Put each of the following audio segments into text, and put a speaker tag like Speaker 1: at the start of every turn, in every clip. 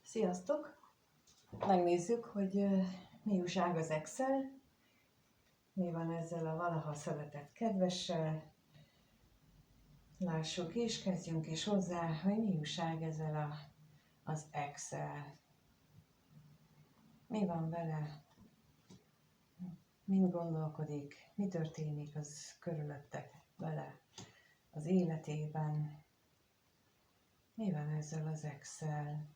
Speaker 1: Sziasztok! Megnézzük, hogy mi újság az Excel, mi van ezzel a valaha szeretett kedvessel. Lássuk is, kezdjünk is hozzá, hogy mi újság ezzel az Excel. Mi van vele, mind gondolkodik, mi történik az körülöttek vele az életében. Mi van ezzel az Excel?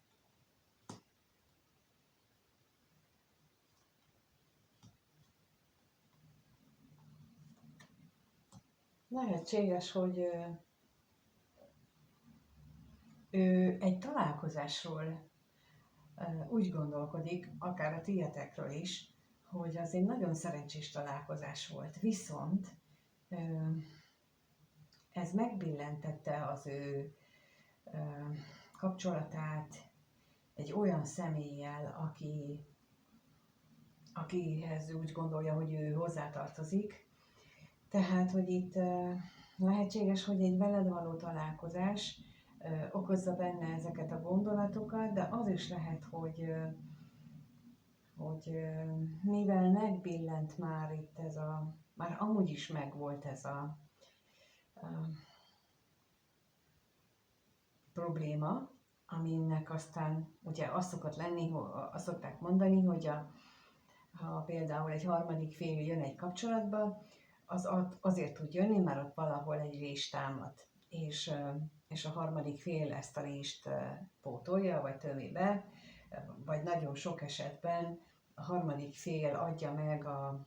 Speaker 1: Lehetséges, hogy ő egy találkozásról úgy gondolkodik, akár a tietekről is, hogy az egy nagyon szerencsés találkozás volt. Viszont ez megbillentette az ő kapcsolatát egy olyan személlyel, akihez úgy gondolja, hogy ő hozzátartozik. Tehát, hogy itt lehetséges, hogy egy veled való találkozás okozza benne ezeket a gondolatokat, de az is lehet, hogy mivel megbillent már itt már amúgy is megvolt ez a probléma, aminek aztán ugye azt szokott lenni, azt szokták mondani, hogy ha például egy harmadik fél jön egy kapcsolatba, az azért tud jönni, mert ott valahol egy rés támad, és a harmadik fél ezt a rést pótolja, vagy tömi be, vagy nagyon sok esetben a harmadik fél adja meg a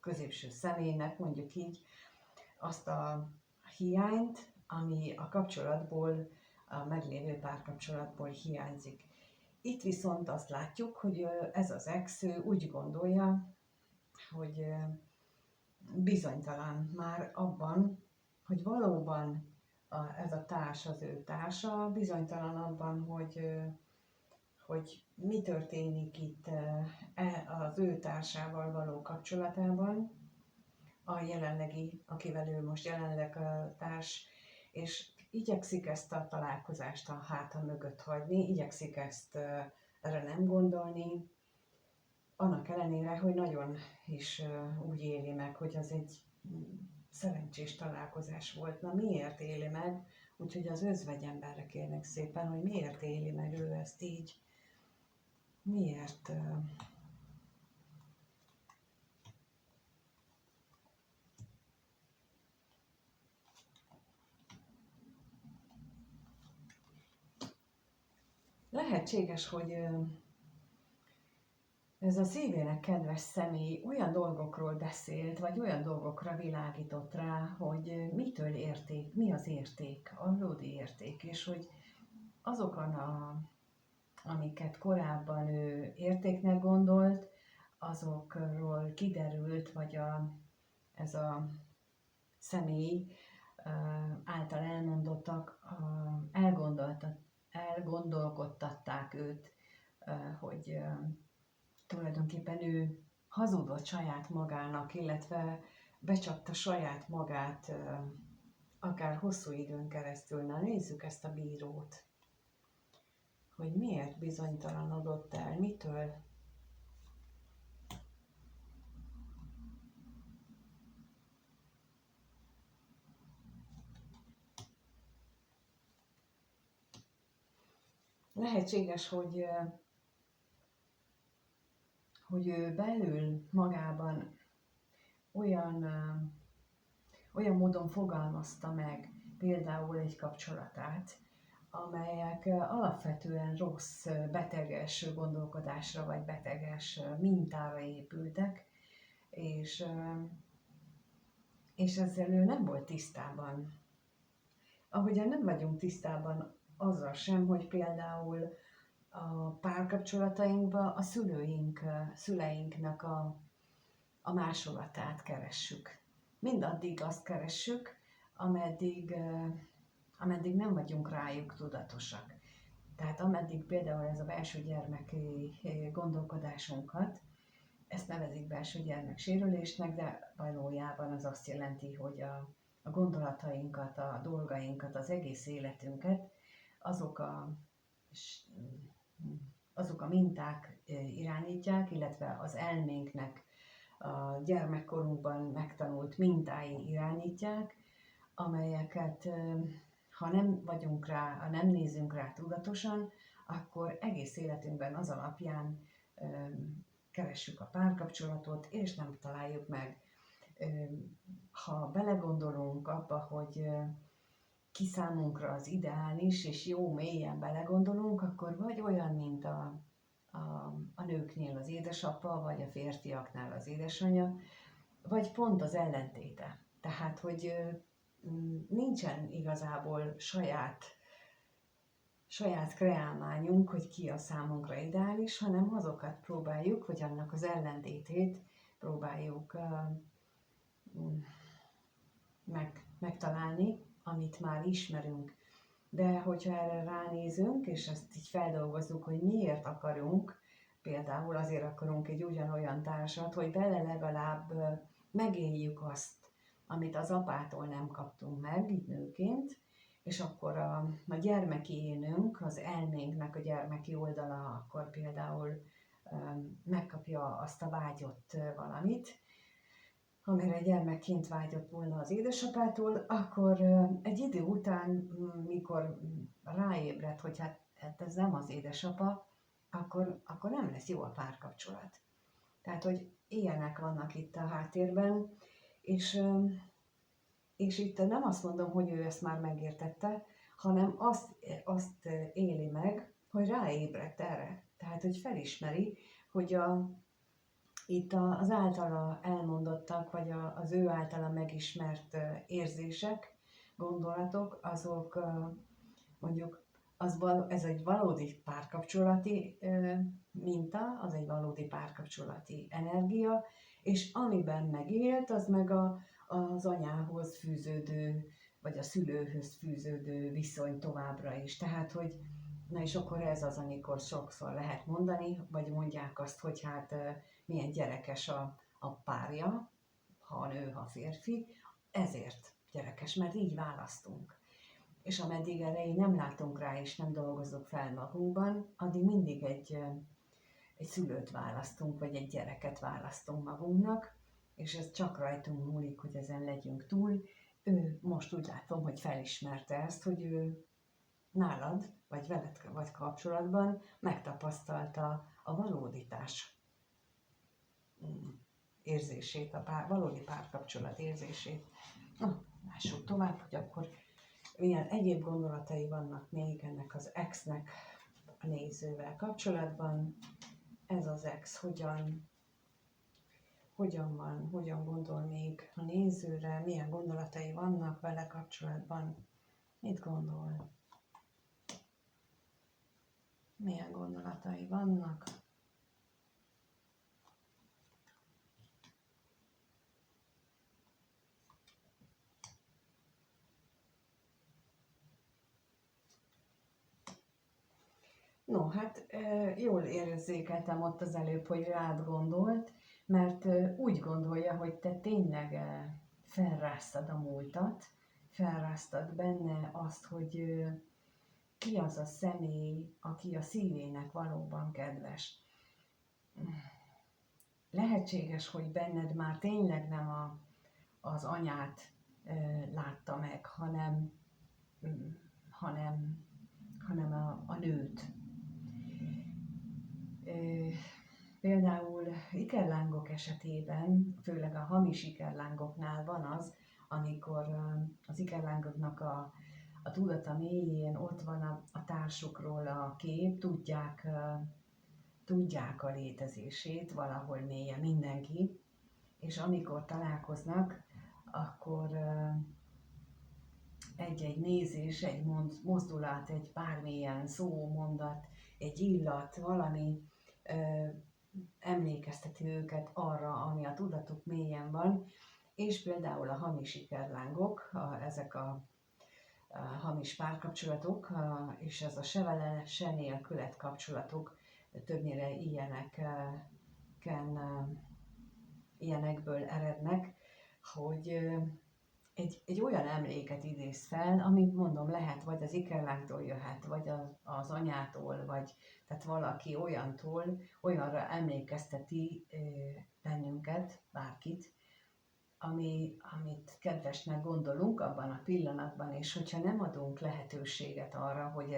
Speaker 1: középső személynek, mondjuk így, azt a hiányt, ami a kapcsolatból, a meglévő párkapcsolatból hiányzik. Itt viszont azt látjuk, hogy ez az ex úgy gondolja, hogy bizonytalan már abban, hogy valóban ez a társ az ő társa, bizonytalan abban, hogy mi történik itt az ő társával való kapcsolatában, a jelenlegi, akivel ő most jelenleg a társ, és igyekszik ezt a találkozást a háta mögött hagyni, igyekszik ezt erre nem gondolni, annak ellenére, hogy nagyon is úgy éli meg, hogy az egy szerencsés találkozás volt. Na miért éli meg? Úgyhogy az özvegyemberre kérnek szépen, hogy miért éli meg ő ezt így? Miért? Lehetséges, hogy ez a szívének kedves személy olyan dolgokról beszélt, vagy olyan dolgokra világított rá, hogy mitől érték, mi az érték, a valódi érték, és hogy azokon amiket korábban ő értéknek gondolt, azokról kiderült, vagy ez a személy által elmondottak elgondolkodtatták őt, hogy tulajdonképpen ő hazudott saját magának, illetve becsapta saját magát akár hosszú időn keresztül. Na nézzük ezt a bírót, hogy miért bizonytalanodott el, mitől. Lehetséges, hogy ő belül magában olyan módon fogalmazta meg például egy kapcsolatát, amelyek alapvetően rossz, beteges gondolkodásra vagy beteges mintára épültek, és ezzel ő nem volt tisztában. Ahogyan nem vagyunk tisztában azzal sem, hogy például a párkapcsolatainkban a szüleinknek a másolatát keressük. Mindaddig azt keressük, ameddig nem vagyunk rájuk tudatosak. Tehát ameddig például ez a belső gyermeki gondolkodásunkat, ezt nevezik belső gyermeksérülésnek, de valójában az azt jelenti, hogy a gondolatainkat, a dolgainkat, az egész életünket, azok azok a minták irányítják, illetve az elménknek a gyermekkorunkban megtanult mintái irányítják, amelyeket ha nem vagyunk rá, ha nem nézünk rá tudatosan, akkor egész életünkben az alapján keressük a párkapcsolatot, és nem találjuk meg. Ha belegondolunk abba, hogy ki számunkra az ideális, és jó mélyen belegondolunk, akkor vagy olyan, mint a nőknél az édesapa, vagy a férfiaknál az édesanyja, vagy pont az ellentéte. Tehát, hogy nincsen igazából saját kreálmányunk, hogy ki a számunkra ideális, hanem azokat próbáljuk, vagy annak az ellentétét próbáljuk megtalálni, amit már ismerünk. De hogyha erre ránézünk, és ezt így feldolgozzuk, hogy miért akarunk, például azért akarunk egy ugyanolyan társat, hogy vele legalább megéljük azt, amit az apától nem kaptunk meg, így nőként, és akkor a gyermeki énünk, az elménknek a gyermeki oldala, akkor például megkapja azt a vágyott valamit, amire gyermekként vágyott volna az édesapától, akkor egy idő után, mikor ráébred, hogy hát ez nem az édesapa, akkor nem lesz jó a párkapcsolat. Tehát, hogy ilyenek vannak itt a háttérben, és itt nem azt mondom, hogy ő ezt már megértette, hanem azt éli meg, hogy ráébredt erre. Tehát, hogy felismeri, hogy itt az általa elmondottak, vagy az ő általa megismert érzések, gondolatok, azok mondjuk ez egy valódi párkapcsolati minta, az egy valódi párkapcsolati energia, és amiben megélt, az meg az anyához fűződő, vagy a szülőhöz fűződő viszony továbbra is. Tehát, hogy na és akkor ez az, amikor sokszor lehet mondani, vagy mondják azt, hogy hát milyen gyerekes a párja, ha nő, ha férfi, ezért gyerekes, mert így választunk. És ameddig erre így nem látunk rá, és nem dolgozunk fel magunkban, addig mindig egy szülőt választunk, vagy egy gyereket választunk magunknak, és ez csak rajtunk múlik, hogy ezen legyünk túl. Ő most úgy látom, hogy felismerte ezt, hogy ő nálad, vagy veled vagy kapcsolatban megtapasztalta a valóditás érzését, a valódi párkapcsolat érzését. Na, lássuk tovább, hogy akkor milyen egyéb gondolatai vannak még ennek az ex-nek a nézővel kapcsolatban. Ez az ex hogyan van, hogyan gondol még a nézőre, milyen gondolatai vannak vele kapcsolatban, mit gondol, milyen gondolatai vannak. No, hát jól érzékeltem ott az előbb, hogy rád gondolt, mert úgy gondolja, hogy te tényleg felráztad a múltat, felráztad benne azt, hogy ki az a személy, aki a szívének valóban kedves. Lehetséges, hogy benned már tényleg nem az anyát látta meg, hanem a nőt. Például ikerlángok esetében, főleg a hamis ikerlángoknál van az, amikor az ikerlángoknak a tudata mélyén ott van a társukról a kép, tudják a létezését valahol mélyen mindenki, és amikor találkoznak, akkor egy-egy nézés, egy mozdulat, egy bármilyen szó, mondat, egy illat, valami emlékezteti őket arra, ami a tudatuk mélyen van, és például a hamis ikerlángok, ezek a hamis párkapcsolatok, és ez a se vele, se nélkület kapcsolatok többnyire ilyenekből erednek, hogy egy olyan emléket idéz fel, amit mondom, lehet vagy az ikerláktól jöhet, vagy az anyától, vagy tehát valaki olyantól, olyanra emlékezteti bennünket, bárkit, amit kedvesnek gondolunk abban a pillanatban, és hogyha nem adunk lehetőséget arra, hogy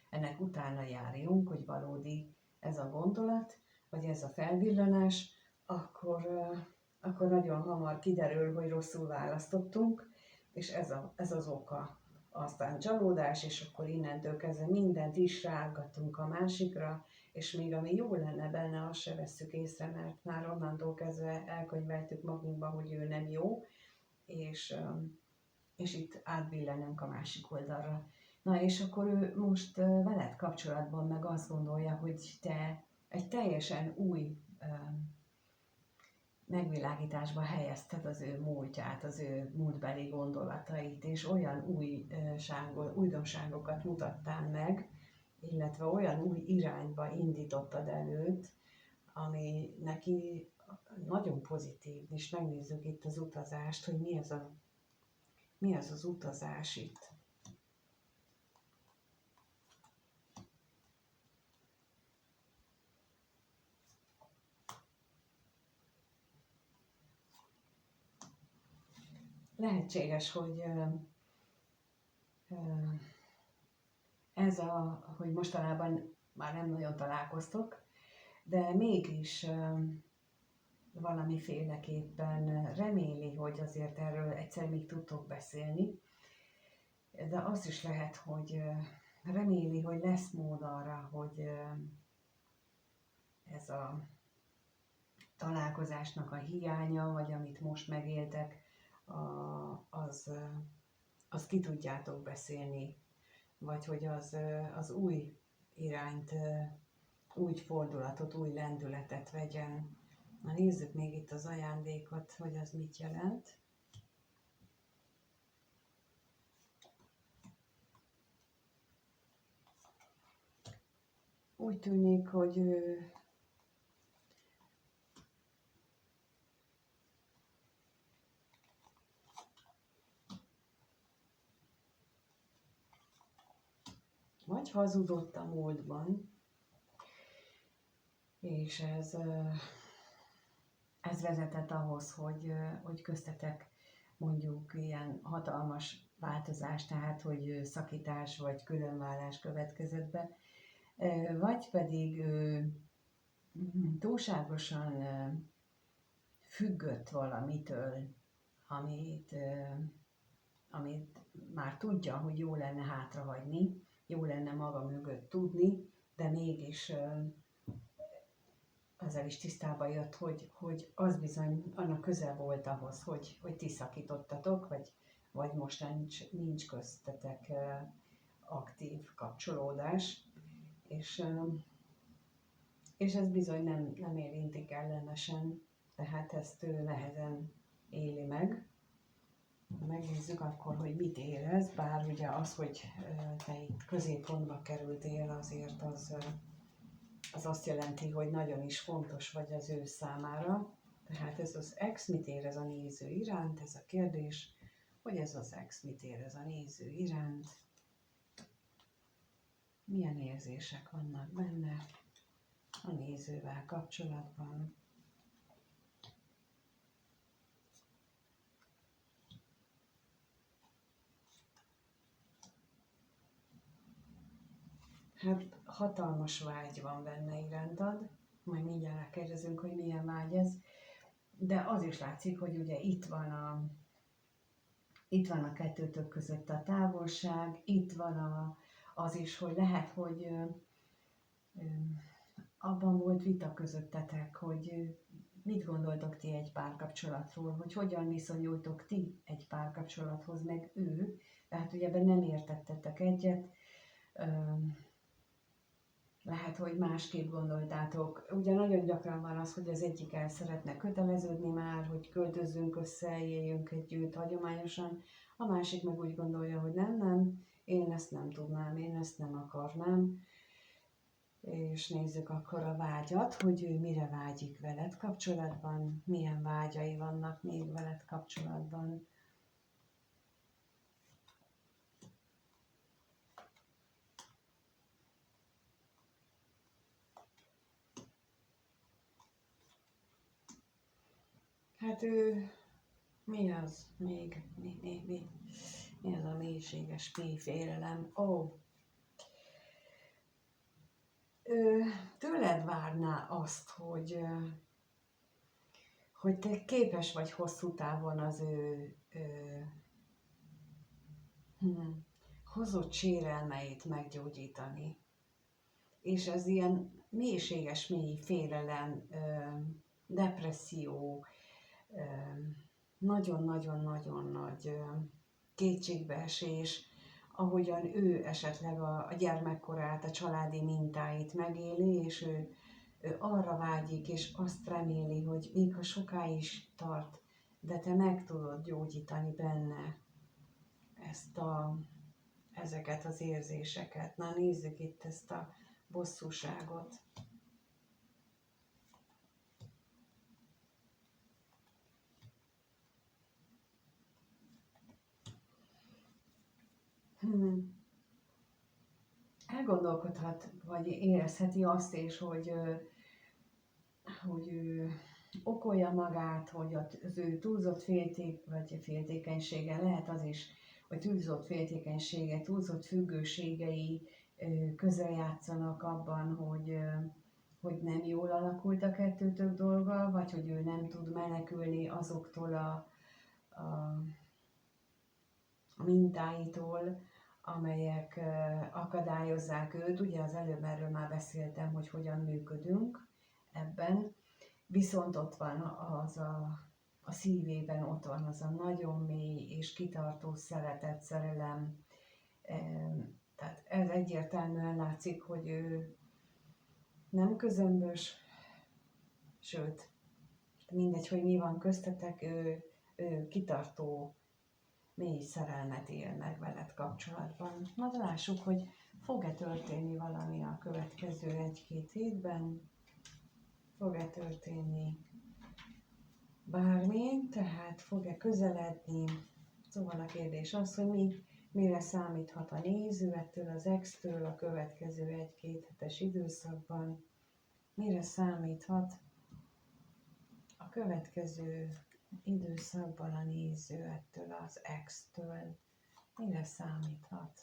Speaker 1: ennek utána járjunk, hogy valódi ez a gondolat, vagy ez a felvillanás, akkor nagyon hamar kiderül, hogy rosszul választottunk, és ez az oka. Aztán csalódás, és akkor innentől kezdve mindent is ráaggatunk a másikra, és még ami jó lenne benne, azt se vesszük észre, mert már onnantól kezdve elkönyveltük magunkba, hogy ő nem jó, és itt átbillenünk a másik oldalra. Na és akkor ő most veled kapcsolatban meg azt gondolja, hogy te egy teljesen új megvilágításba helyezted az ő múltját, az ő múltbeli gondolatait, és olyan újdonságokat mutattál meg, illetve olyan új irányba indítottad el őt, ami neki nagyon pozitív, és megnézzük itt az utazást, hogy mi az az utazás itt. Lehetséges, hogy hogy mostanában már nem nagyon találkoztok, de mégis valamiféleképpen reméli, hogy azért erről egyszer még tudtok beszélni, de az is lehet, hogy reméli, hogy lesz mód arra, hogy ez a találkozásnak a hiánya, vagy amit most megéltek, az ki tudjátok beszélni, vagy hogy az új irányt, új fordulatot, új lendületet vegyen. Na nézzük még itt az ajándékot, hogy az mit jelent. Úgy tűnik, hogy ő vagy hazudott a múltban, és ez vezetett ahhoz, hogy köztetek mondjuk ilyen hatalmas változás, tehát hogy szakítás vagy különválás következett be, vagy pedig túlságosan függött valamitől, amit már tudja, hogy jó lenne hátrahagyni, jó lenne maga mögött tudni, de mégis azzal is tisztába jött, hogy az bizony annak köze volt ahhoz, hogy ti szakítottatok, vagy most nincs köztetek aktív kapcsolódás, és ez bizony nem érinti kellemesen, tehát ezt ő nehezen éli meg. Megnézzük akkor, hogy mit érez, bár ugye az, hogy te itt középpontba kerültél, azért az azt jelenti, hogy nagyon is fontos vagy az ő számára. Tehát ez az ex mit érez a néző iránt, ez a kérdés, hogy ez az ex mit érez a néző iránt, milyen érzések vannak benne a nézővel kapcsolatban. Hát hatalmas vágy van benne irántad, majd mindjárt rákérdezünk, hogy milyen vágy ez, de az is látszik, hogy ugye itt van a kettőtök között a távolság, itt van az is, hogy lehet, hogy abban volt vita közöttetek, hogy mit gondoltok ti egy párkapcsolatról, hogy hogyan viszonyultok ti egy párkapcsolathoz, meg ő, tehát ugye ebben nem értettetek egyet, lehet, hogy másképp gondoltátok. Ugye nagyon gyakran van az, hogy az egyik el szeretne köteleződni már, hogy költözzünk össze, éljünk együtt hagyományosan, a másik meg úgy gondolja, hogy nem, én ezt nem tudnám, én ezt nem akarnám. És nézzük akkor a vágyat, hogy ő mire vágyik veled kapcsolatban, milyen vágyai vannak még veled kapcsolatban. Tehát ő, mi az még, mi az a mélységes mély félelem? Ő tőled várná azt, hogy te képes vagy hosszú távon az hozott sérelmeit meggyógyítani. És ez ilyen mélységes mély félelem, depresszió, nagyon-nagyon-nagyon nagy kétségbeesés, ahogyan ő esetleg a gyermekkorát, a családi mintáit megéli, és ő arra vágyik, és azt reméli, hogy még ha sokáig is tart, de te meg tudod gyógyítani benne ezeket az érzéseket. Na nézzük itt ezt a bosszúságot. Elgondolkodhat, vagy érezheti azt is, hogy ő okolja magát, hogy az ő túlzott vagy féltékenysége, lehet az is, hogy túlzott féltékenysége, túlzott függőségei közrejátszanak abban, hogy nem jól alakult a kettőtök dolga, vagy hogy ő nem tud menekülni azoktól a mintáitól, amelyek akadályozzák őt. Ugye az előbb erről már beszéltem, hogy hogyan működünk ebben, viszont ott van a szívében, ott van az a nagyon mély és kitartó szeretet, szerelem. Tehát ez egyértelműen látszik, hogy ő nem közömbös, sőt, mindegy, hogy mi van köztetek, ő kitartó, mély szerelmet él meg veled kapcsolatban. Na, lássuk, hogy fog-e történni valami a következő 1-2 hétben, fog-e történni bármi, tehát fog-e közeledni. Szóval a kérdés az, hogy mire számíthat a néző ettől az ex-től a következő 1-2 hetes időszakban, mire számíthat a következő időszakban a néző ettől az ex-től, mire számíthat.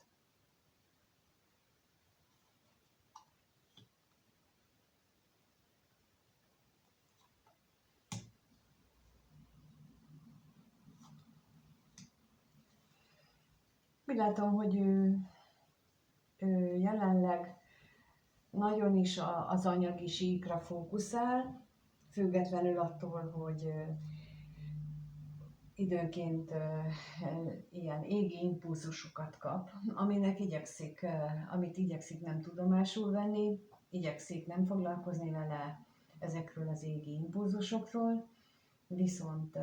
Speaker 1: Úgy látom, hogy ő jelenleg nagyon is az anyagi síkra fókuszál, függetlenül attól, hogy időnként ilyen égi impulzusokat kap, amit igyekszik nem tudomásul venni, igyekszik nem foglalkozni vele ezekről az égi impulzusokról, viszont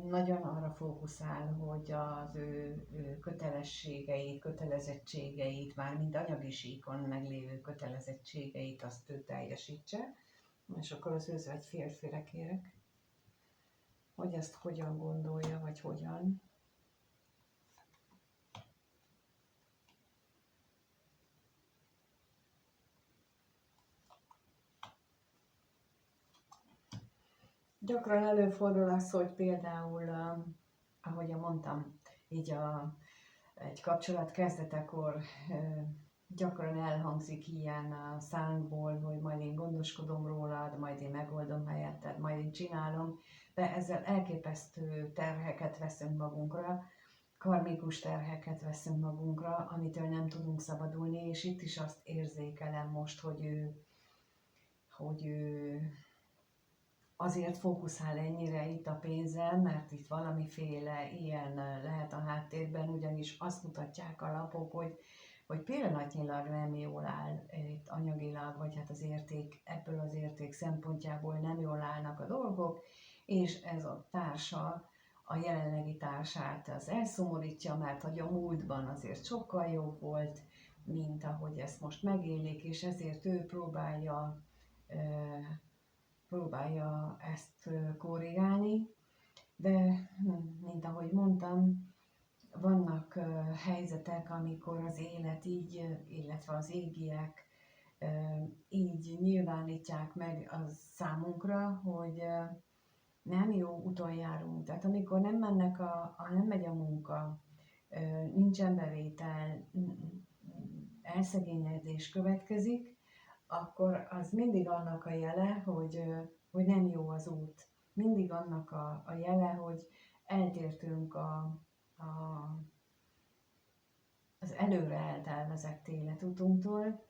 Speaker 1: nagyon arra fókuszál, hogy az ő kötelezettségeit, mármint anyagi síkon meglévő kötelezettségeit, azt ő teljesítse. És akkor az őző egy férfire kérek, hogy ezt hogyan gondolja, vagy hogyan. Gyakran előfordul az, hogy például, ahogy mondtam, így egy kapcsolat kezdetekor gyakran elhangzik ilyen a szánkból, hogy majd én gondoskodom rólad, majd én megoldom helyetted, majd én csinálom, de ezzel elképesztő terheket veszünk magunkra, karmikus terheket veszünk magunkra, amitől nem tudunk szabadulni, és itt is azt érzékelem most, hogy ő azért fókuszál ennyire itt a pénzzel, mert itt valamiféle ilyen lehet a háttérben, ugyanis azt mutatják a lapok, hogy pillanatnyilag nem jól áll itt anyagilag, vagy hát ebből az érték szempontjából nem jól állnak a dolgok, és ez a társa, a jelenlegi társát az elszomorítja, mert hogy a múltban azért sokkal jobb volt, mint ahogy ezt most megélik, és ezért ő próbálja ezt korrigálni, de mint ahogy mondtam, vannak helyzetek, amikor az élet így, illetve az égiek így nyilvánítják meg az számunkra, hogy nem jó úton járunk. Tehát amikor nem mennek nem megy a munka, nincsen bevétel, elszegényedés következik, akkor az mindig annak a jele, hogy nem jó az út. Mindig annak a jele, hogy eltértünk az előre eltervezett életutunktól,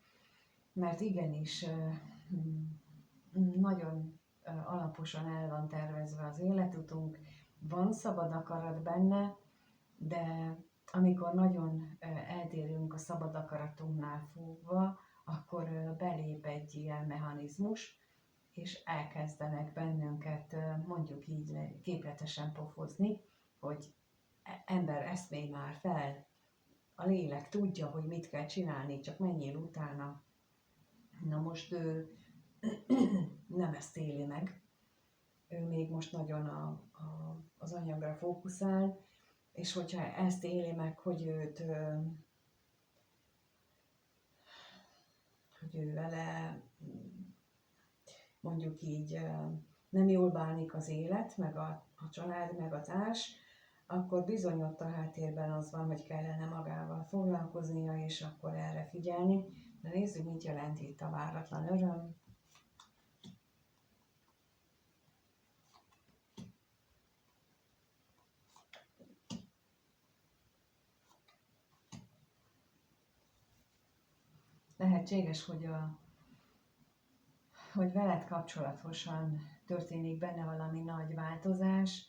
Speaker 1: mert igenis nagyon alaposan el van tervezve az életutunk, van szabad akarat benne, de amikor nagyon eltérünk a szabad akaratunknál fogva, akkor belép egy ilyen mechanizmus, és elkezdenek bennünket, mondjuk így képletesen pofozni, hogy ember, eszmélj már fel, a lélek tudja, hogy mit kell csinálni, csak menjél utána. Na most ő nem ezt éli meg, ő még most nagyon az anyagra fókuszál, és hogyha ezt éli meg, hogy ő vele mondjuk így nem jól bánik az élet, meg a család, meg a társ, akkor bizony ott a háttérben az van, hogy kellene magával foglalkoznia, és akkor erre figyelni. De nézzük, mit jelent itt a váratlan öröm. Lehetséges, hogy veled kapcsolatosan történik benne valami nagy változás,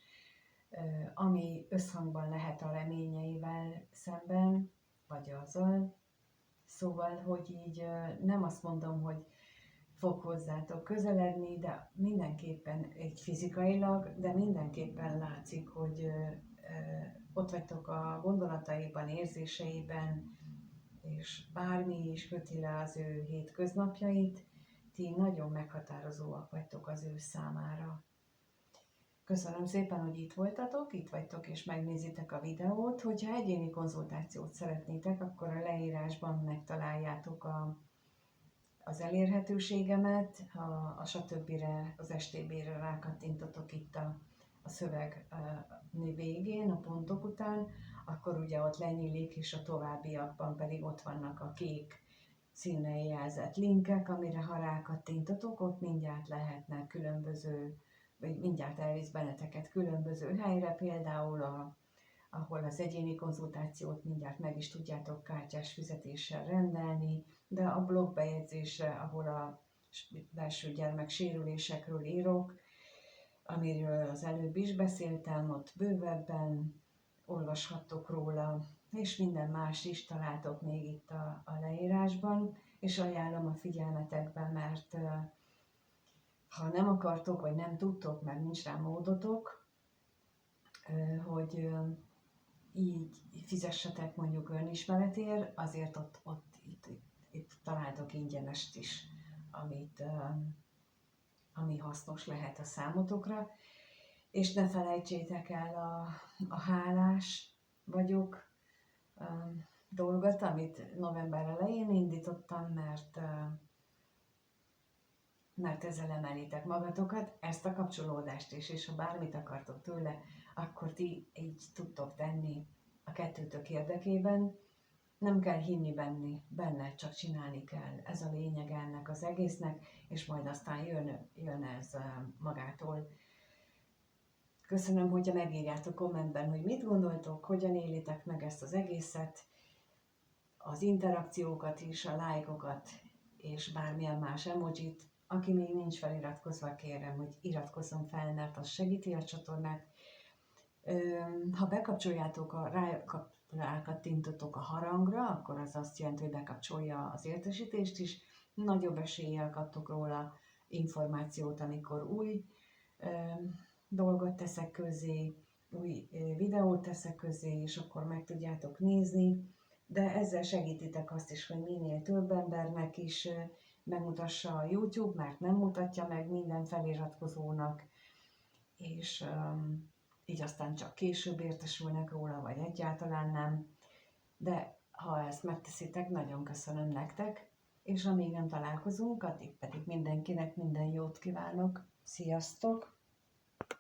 Speaker 1: ami összhangban lehet a reményeivel szemben, vagy azzal. Szóval, hogy így nem azt mondom, hogy fog hozzátok közeledni, de mindenképpen egy fizikailag, de mindenképpen látszik, hogy ott vagytok a gondolataiban, érzéseiben, és bármi is köti le az ő hétköznapjait, ti nagyon meghatározóak vagytok az ő számára. Köszönöm szépen, hogy itt voltatok, itt vagytok és megnézitek a videót. Hogyha egyéni konzultációt szeretnétek, akkor a leírásban megtaláljátok az elérhetőségemet, a stb-re, az STB-re rákattintotok itt a szöveg végén, a pontok után, akkor ugye ott lenyílik, és a továbbiakban pedig ott vannak a kék színnel jelzett linkek, amire ha rákattintotok, ott mindjárt lehetnek különböző, vagy mindjárt elvisz benneteket különböző helyre, például ahol az egyéni konzultációt mindjárt meg is tudjátok kártyás fizetéssel rendelni, de a blogbejegyzésre, ahol a belső gyermek sérülésekről írok, amiről az előbb is beszéltem, ott bővebben olvashattok róla, és minden más is találtok még itt a leírásban, és ajánlom a figyelmetekben, mert ha nem akartok, vagy nem tudtok, mert nincs rá módotok, hogy így fizessetek mondjuk önismeretért, azért itt találtok ingyenest is, ami hasznos lehet a számotokra. És ne felejtsétek el a hálás vagyok dolgot, amit november elején indítottam, mert ezzel emelitek magatokat, ezt a kapcsolódást is, és ha bármit akartok tőle, akkor ti így tudtok tenni a kettőtök érdekében. Nem kell hinni benne, csak csinálni kell. Ez a lényeg ennek az egésznek, és majd aztán jön ez magától. Köszönöm, hogyha megírjátok kommentben, hogy mit gondoltok, hogyan élitek meg ezt az egészet, az interakciókat is, a lájkokat, és bármilyen más emojit. Aki még nincs feliratkozva, kérem, hogy iratkozzon fel, mert az segíti a csatornát. Ha bekapcsoljátok, rákattintotok a harangra, akkor az azt jelenti, hogy bekapcsolja az értesítést is. Nagyobb eséllyel kaptok róla információt, amikor új dolgot teszek közzé, új videót teszek közzé, és akkor meg tudjátok nézni. De ezzel segítitek azt is, hogy minél több embernek is megmutassa a YouTube, mert nem mutatja meg minden feliratkozónak, és így aztán csak később értesülnek róla, vagy egyáltalán nem. De ha ezt megteszitek, nagyon köszönöm nektek, és amíg nem találkozunk, addig pedig mindenkinek minden jót kívánok. Sziasztok!